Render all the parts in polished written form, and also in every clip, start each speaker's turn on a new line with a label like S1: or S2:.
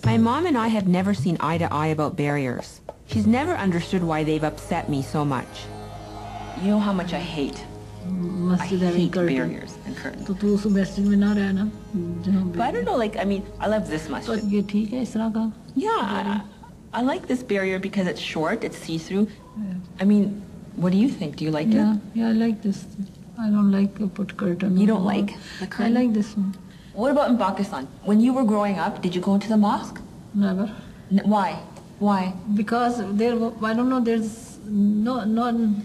S1: My mom and I have never seen eye to eye about barriers. She's never understood why they've upset me so much. You know how much I hate barriers and curtains. But I don't know, like, I mean, I love this masjid. Yeah, I like this barrier because it's short, it's see-through. I mean, what do you think? Do you like it?
S2: Yeah, I like this. I don't like to put curtain.
S1: You don't like the curtain?
S2: I like this one.
S1: What about in Pakistan? When you were growing up, did you go into the mosque?
S2: Never.
S1: Why? Why?
S2: Because there, I don't know, there's no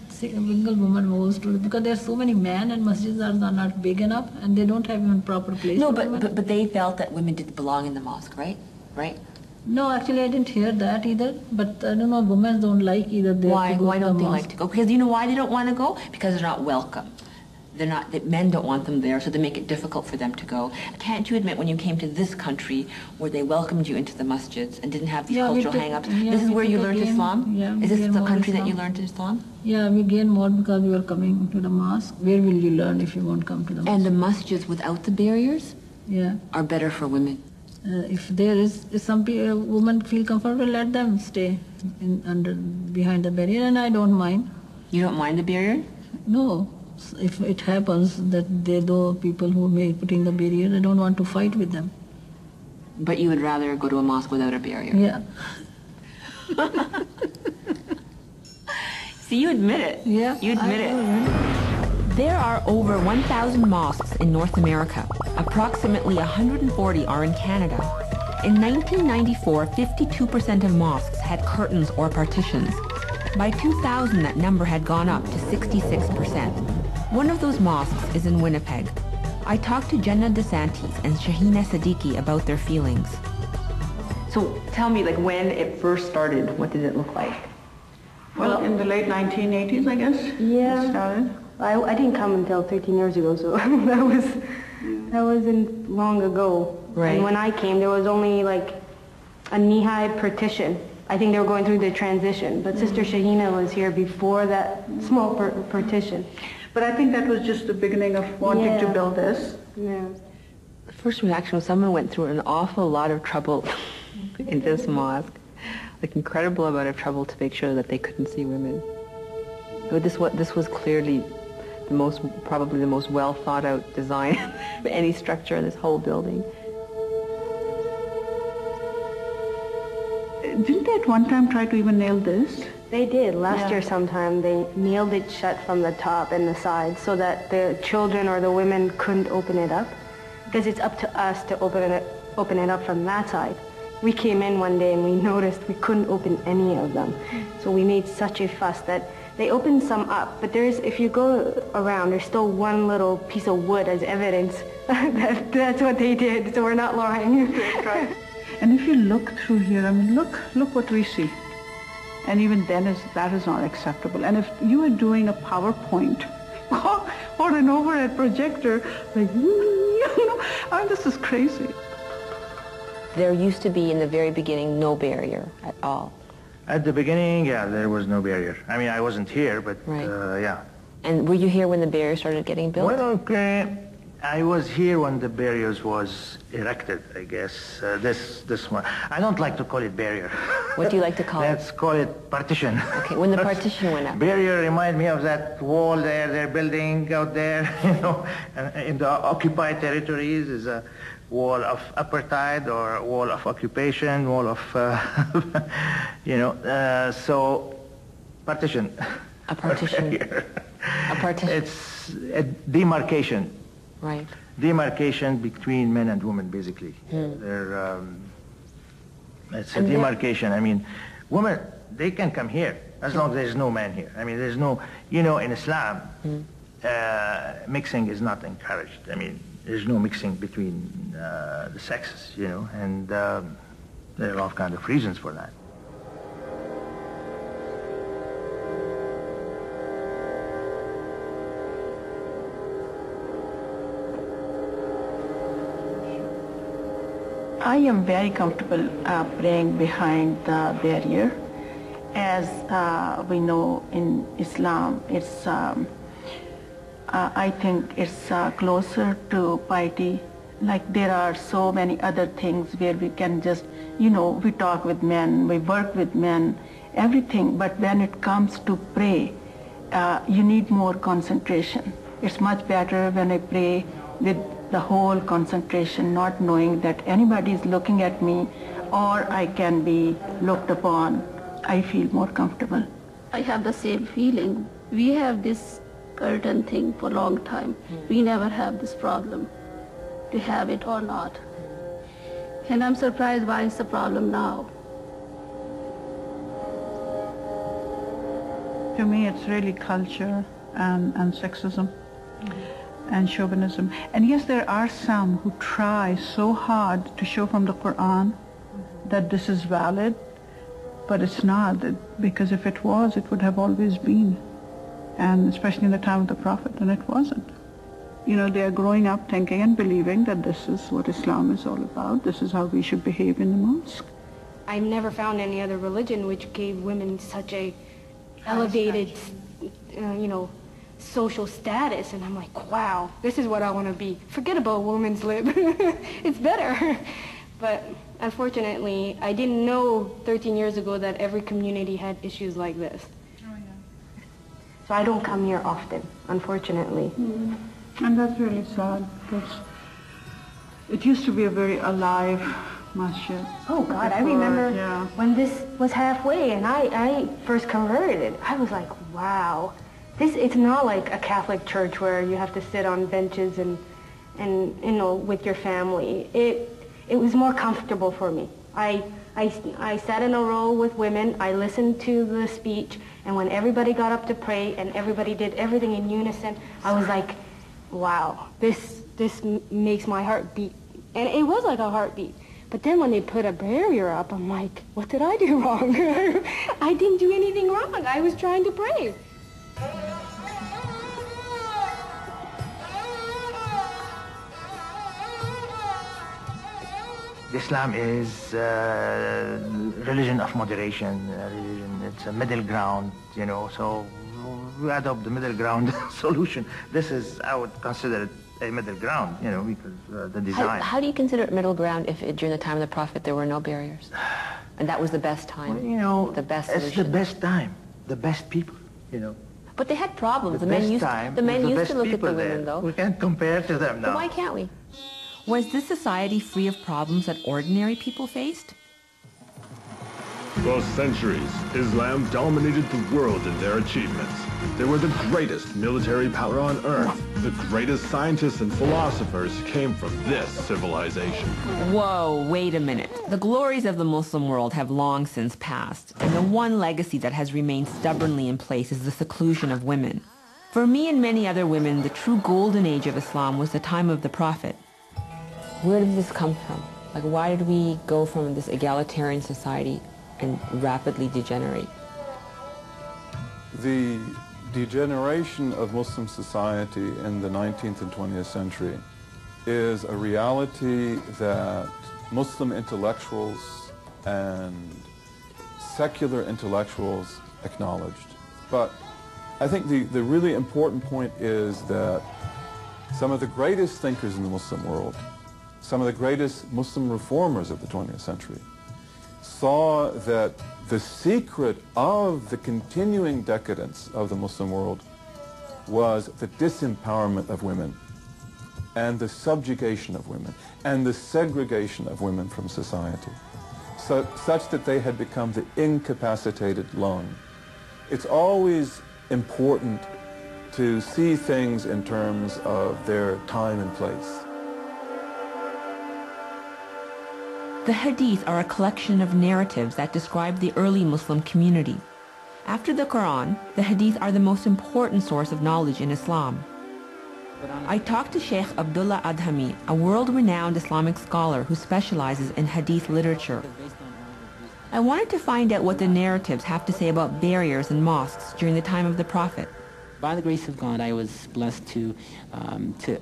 S2: single woman goes to it because there's so many men and masjids are not big enough and they don't have even proper place.
S1: No, but they felt that women didn't belong in the mosque, right? Right?
S2: No, actually I didn't hear that either. But I don't know, women don't like either.
S1: Why? Why don't they like to go? Because you know why they don't want to go? Because they're not welcome. They're not. Men don't want them there, so they make it difficult for them to go. Can't you admit when you came to this country where they welcomed you into the masjids and didn't have these cultural hang-ups? This is where you learned Islam?
S2: Yeah,
S1: is this the country that you learned Islam?
S2: Yeah, we gain more because we are coming to the mosque. Where will you learn if you won't come to the mosque?
S1: And the masjids without the barriers are better for women.
S2: If some women feel comfortable, let them stay behind the barrier, and I don't mind.
S1: You don't mind the barrier?
S2: No. If it happens that there are people who may put in the barrier, I don't want to fight with them.
S1: But you would rather go to a mosque without a barrier?
S2: Yeah.
S1: See, you admit it.
S2: Yeah.
S1: You admit it. There are over 1,000 mosques in North America. Approximately 140 are in Canada. In 1994, 52% of mosques had curtains or partitions. By 2000, that number had gone up to 66%. One of those mosques is in Winnipeg. I talked to Jenna DeSantis and Shahina Siddiqui about their feelings. So tell me, like, when it first started, what did it look like?
S3: Well, in the late 1980s, I guess.
S4: Yeah.
S3: It started.
S4: I didn't come until 13 years ago, so that wasn't long ago.
S1: Right.
S4: And when I came, there was only like a knee-high partition. I think they were going through the transition, but Sister Shahina was here before that small partition.
S3: But I think that was just the beginning of wanting to build this.
S4: Yeah.
S1: The first reaction was someone went through an awful lot of trouble in this mosque, like incredible amount of trouble to make sure that they couldn't see women. But this was clearly probably the most well thought out design of any structure in this whole building.
S3: Didn't they at one time try to even nail this?
S4: They did. Last year sometime they nailed it shut from the top and the sides so that the children or the women couldn't open it up. Because it's up to us to open it up from that side. We came in one day and we noticed we couldn't open any of them. So we made such a fuss that they opened some up, but if you go around, there's still one little piece of wood as evidence that that's what they did, so we're not lying.
S3: Right. And if you look through here, I mean, look what we see. And even then, that is not acceptable. And if you are doing a PowerPoint or an overhead projector, like, I mean, this is crazy.
S1: There used to be, in the very beginning, no barrier at all.
S5: At the beginning, yeah, there was no barrier. I mean, I wasn't here, but yeah.
S1: And were you here when the barrier started getting built?
S5: Well, okay, I was here when the barriers was erected, I guess. This one. I don't like to call it barrier.
S1: What do you like to call it?
S5: Let's call it partition.
S1: Okay, when the partition went up.
S5: Barrier remind me of that wall there, they're building out there, you know, in the occupied territories is a wall of apartheid or wall of occupation, wall of, you know, so partition.
S1: A partition. A partition.
S5: It's a demarcation.
S1: Right.
S5: Demarcation between men and women, basically. It's a demarcation. I mean, women, they can come here as long as there's no man here. I mean, there's no, you know, in Islam, mixing is not encouraged. I mean, there's no mixing between the sexes, you know, and there are all kinds of reasons for that.
S3: I am very comfortable praying behind the barrier. As we know in Islam, it's I think it's closer to piety Like there are so many other things where we can just, we talk with men, we work with men, everything. But when it comes to pray, you need more concentration. It's much better when I pray with the whole concentration, not knowing that anybody is looking at me or I can be looked upon. I feel more comfortable.
S6: I have the same feeling. We have this curtain thing for a long time. We never have this problem to have it or not. And I'm surprised why it's a problem now.
S3: To me, it's really culture and sexism and chauvinism. And yes, there are some who try so hard to show from the Quran that this is valid, but it's not, because if it was, it would have always been, and especially in the time of the Prophet, and it wasn't. They are growing up thinking and believing that this is what Islam is all about, this is how we should behave in the mosque.
S4: I've never found any other religion which gave women such a elevated, social status, and I'm like, wow, this is what I want to be. Forget about women's lib. It's better. But unfortunately, I didn't know 13 years ago that every community had issues like this.
S3: Oh, yeah.
S4: So I don't come here often, unfortunately.
S3: And that's really sad, because it used to be a very alive masjid.
S4: Oh God, I
S3: Before,
S4: remember
S3: yeah.
S4: when this was halfway and I first converted, I was like, wow, it's not like a Catholic church where you have to sit on benches and with your family. It was more comfortable for me. I sat in a row with women, I listened to the speech, and when everybody got up to pray and everybody did everything in unison, I was like, wow, this makes my heart beat. And it was like a heartbeat. But then when they put a barrier up, I'm like, what did I do wrong? I didn't do anything wrong. I was trying to pray.
S5: Islam is a religion of moderation, it's a middle ground, so we adopt the middle ground solution. This is, I would consider it a middle ground, because the design.
S1: How do you consider it middle ground if during the time of the Prophet there were no barriers? And that was the best time, the best solution.
S5: It's the best time, the best people,
S1: But they had problems.
S5: The
S1: men
S5: best
S1: used,
S5: time,
S1: the men
S5: the
S1: used
S5: best
S1: to look at the
S5: people
S1: women,
S5: there.
S1: though.
S5: We can't compare to them now.
S1: But why can't we? Was this society free of problems that ordinary people faced?
S7: For centuries, Islam dominated the world in their achievements. They were the greatest military power on earth. The greatest scientists and philosophers came from this civilization.
S1: Whoa, wait a minute. The glories of the Muslim world have long since passed, and the one legacy that has remained stubbornly in place is the seclusion of women. For me and many other women, the true golden age of Islam was the time of the Prophet. Where did this come from? Like, why did we go from this egalitarian society and rapidly degenerate?
S8: The degeneration of Muslim society in the 19th and 20th century is a reality that Muslim intellectuals and secular intellectuals acknowledged. But I think the really important point is that some of the greatest thinkers in the Muslim world, some of the greatest Muslim reformers of the 20th century, saw that the secret of the continuing decadence of the Muslim world was the disempowerment of women and the subjugation of women and the segregation of women from society, such that they had become the incapacitated lung. It's always important to see things in terms of their time and place.
S1: The Hadith are a collection of narratives that describe the early Muslim community. After the Quran, the Hadith are the most important source of knowledge in Islam. I talked to Sheikh Abdullah Adhami, a world-renowned Islamic scholar who specializes in Hadith literature. I wanted to find out what the narratives have to say about barriers in mosques during the time of the Prophet.
S9: By the grace of God, I was blessed to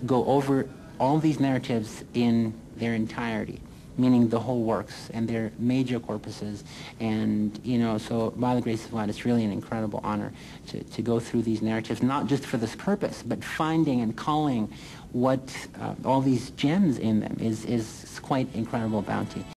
S9: go over all these narratives in their entirety, meaning the whole works and their major corpuses. And, so by the grace of God, it's really an incredible honor to go through these narratives, not just for this purpose, but finding and calling what all these gems in them is quite incredible bounty.